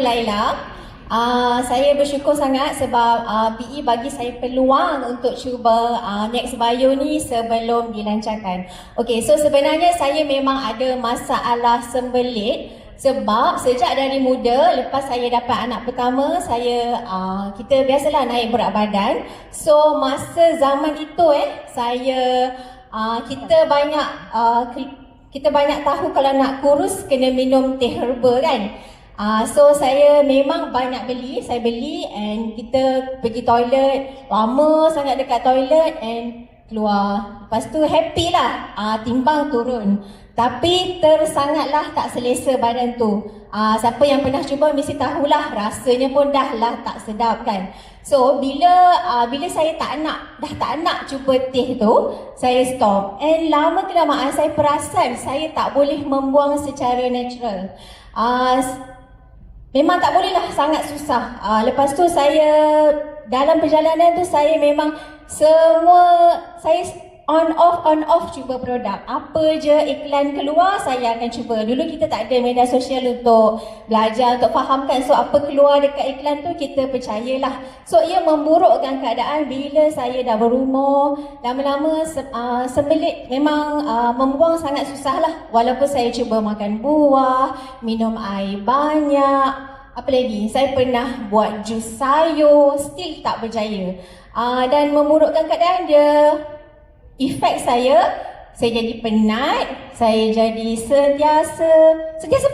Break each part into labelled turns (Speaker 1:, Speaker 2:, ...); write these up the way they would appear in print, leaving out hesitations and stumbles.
Speaker 1: Laila. Saya bersyukur sangat sebab PE bagi saya peluang untuk cuba next bio ni sebelum dilancarkan. Okey, so sebenarnya saya memang ada masalah sembelit sebab sejak dari muda, lepas saya dapat anak pertama, kita biasalah naik berat badan. So masa zaman itu kita banyak tahu kalau nak kurus kena minum teh herba kan. So saya memang banyak saya beli and kita pergi toilet, lama sangat dekat toilet and keluar. Lepas tu happy lah, timbang turun. Tapi tersangatlah tak selesa badan tu. Siapa yang pernah cuba mesti tahulah, rasanya pun dah lah tak sedap kan. So bila saya dah tak nak cuba teh tu, saya stop. And lama kelamaan saya perasan saya tak boleh membuang secara natural. Memang tak boleh lah, sangat susah. Lepas tu dalam perjalanan tu saya memang saya on off cuba produk. Apa je iklan keluar saya akan cuba. Dulu kita tak ada media sosial untuk belajar, untuk fahamkan. So apa keluar dekat iklan tu kita percayalah. So ia memburukkan keadaan bila saya dah berumur. Lama-lama sembelit memang membuang sangat susah lah. Walaupun saya cuba makan buah, minum air banyak. Apa lagi? Saya pernah buat jus sayur, still tak berjaya. Dan memburukkan keadaan dia. Efek saya jadi penat, saya jadi sentiasa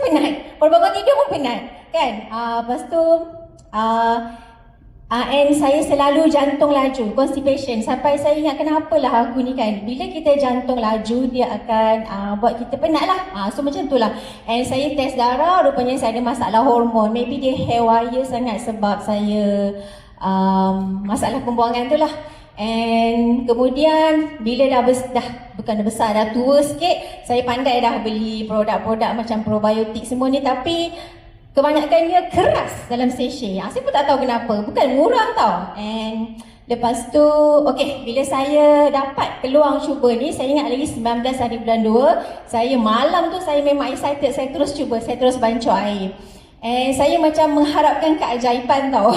Speaker 1: penat. Kalau bangun tidur pun penat, kan? Lepas tu, and saya selalu jantung laju, constipation. Sampai saya ingat kenapalah aku ni kan. Bila kita jantung laju, dia akan buat kita penat lah. So macam tu lah. And saya test darah, rupanya saya ada masalah hormon. Maybe dia haywire sangat sebab saya masalah pembuangan tu lah. And kemudian bila dah tua sikit, saya pandai dah beli produk-produk macam probiotik semua ni, tapi kebanyakannya keras dalam sachet. Saya pun tak tahu kenapa, bukan murah tau. And lepas tu, bila saya dapat peluang cuba ni, saya ingat lagi 19 hari bulan 2, malam tu saya memang excited, saya terus cuba, saya terus bancuh air. Saya macam mengharapkan keajaiban tau.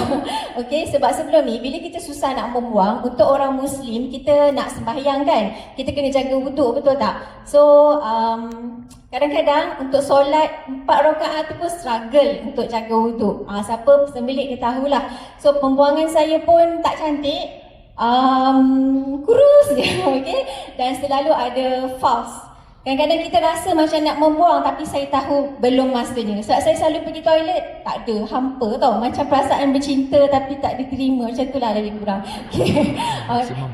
Speaker 1: Sebab sebelum ni bila kita susah nak membuang, untuk orang Muslim kita nak sembahyang kan, kita kena jaga wuduk, betul tak? So kadang-kadang untuk solat 4 rakaat tu pun struggle untuk jaga wuduk. Siapa sembelit dia tahulah. So pembuangan saya pun tak cantik, kurus je. Dan selalu ada false. Kadang-kadang kita rasa macam nak membuang tapi saya tahu belum masanya. Sebab saya selalu pergi toilet, tak ada, hampa tau. Macam perasaan bercinta tapi tak diterima. Macam tu lah lebih kurang.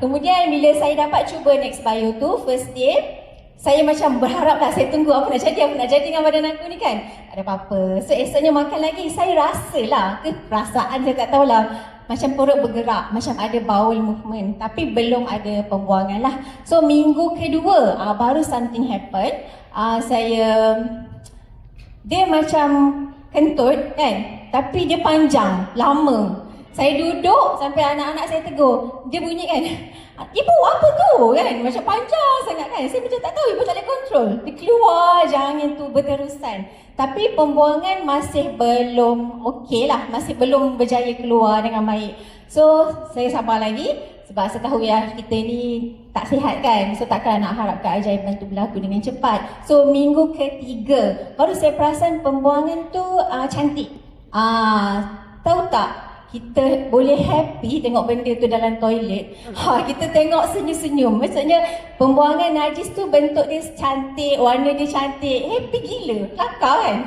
Speaker 1: Kemudian bila saya dapat cuba Next Bio tu, first day, saya macam berharap lah, saya tunggu apa nak jadi dengan badan aku ni kan. Tak ada apa-apa. So esoknya makan lagi, saya rasalah, perasaan saya tak tahulah. Macam perut bergerak, macam ada bowel movement, tapi belum ada pembuangan lah. So minggu kedua baru something happen. Dia macam kentut kan, tapi dia panjang, lama. Saya duduk sampai anak-anak saya tegur. Dia bunyi kan, ibu apa tu kan, macam panjang sangat kan. Saya macam tak tahu, ibu tak boleh kontrol. Dia keluar je angin tu berterusan. Tapi pembuangan masih belum lah, masih belum berjaya keluar dengan baik. So saya sabar lagi sebab saya tahu ya kita ni tak sihat kan. So takkan nak harap keajaiban tu berlaku dengan cepat. So minggu ketiga baru saya perasan pembuangan tu cantik. Tahu tak? Kita boleh happy tengok benda tu dalam toilet. Kita tengok senyum-senyum. Maksudnya pembuangan najis tu bentuk dia cantik, warna dia cantik. Happy gila, kelakar kan?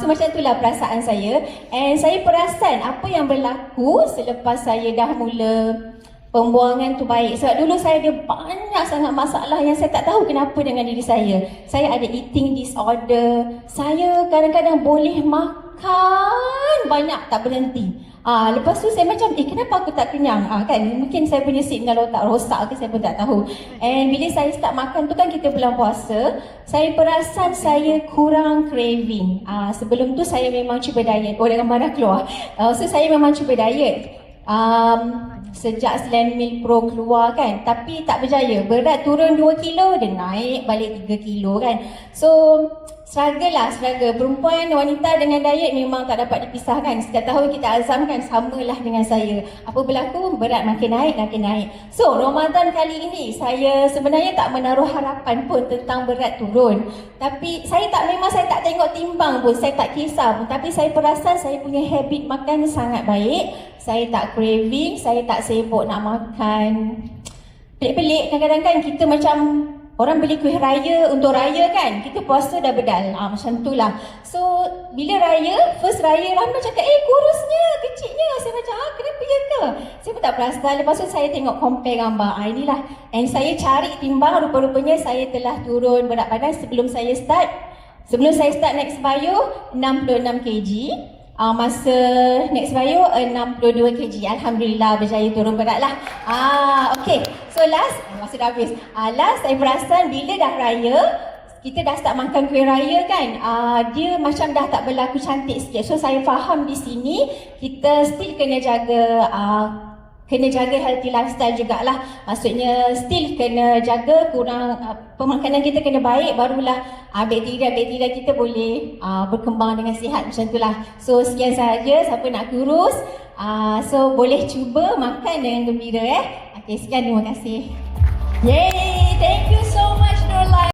Speaker 1: So macam itulah perasaan saya. And saya perasan apa yang berlaku selepas saya dah mula pembuangan tu baik. Sebab dulu saya ada banyak sangat masalah yang saya tak tahu kenapa dengan diri saya. Saya ada eating disorder. Saya kadang-kadang boleh makan banyak tak berhenti. Lepas tu saya macam, kenapa aku tak kenyang? Kan, mungkin saya punya signal otak rosak ke, saya pun tak tahu. And bila saya start makan tu kan kita bulan puasa, saya perasan saya kurang craving. Sebelum tu saya memang cuba diet. Dengan marah keluar. So saya memang cuba diet. Sejak Slan Meal Pro keluar kan, tapi tak berjaya. Berat turun 2 kilo, dia naik balik 3 kilo kan. So struggle. Perempuan, wanita dengan diet memang tak dapat dipisahkan. Setiap tahun kita azamkan samalah dengan saya. Apa berlaku? Berat makin naik. So, Ramadan kali ini saya sebenarnya tak menaruh harapan pun tentang berat turun. Tapi saya tak tengok timbang pun, saya tak kisah pun. Tapi saya perasan saya punya habit makan sangat baik. Saya tak craving, saya tak sibuk nak makan. Pelik-pelik kadang-kadang kan kita macam orang beli kuih raya untuk raya kan, kita puasa dah bedal, macam tu lah. So, bila raya, first raya, ramai cakap, kurusnya, kecilnya. Saya macam, kenapa ya ke? Saya pun tak perasan. Lepas tu saya tengok compare gambar, inilah. And saya cari timbang, rupa-rupanya saya telah turun berat badan sebelum saya start Next Bio, 66 kg. Masa Next Bio 62 kg. Alhamdulillah berjaya turun berat lah. Okay. So last, masa dah habis. Last saya perasan bila dah raya, kita dah start makan kuih raya kan, dia macam dah tak berlaku cantik sikit. So saya faham di sini kita still kena jaga healthy lifestyle jugalah. Maksudnya still kena jaga kurang pemakanan kita kena baik, barulah bakteria kita boleh berkembang dengan sihat, macam itulah. So sekian sahaja, siapa nak kurus so boleh cuba makan dengan gembira Okay, sekian, terima kasih.
Speaker 2: Yay, thank you so much Nurlan.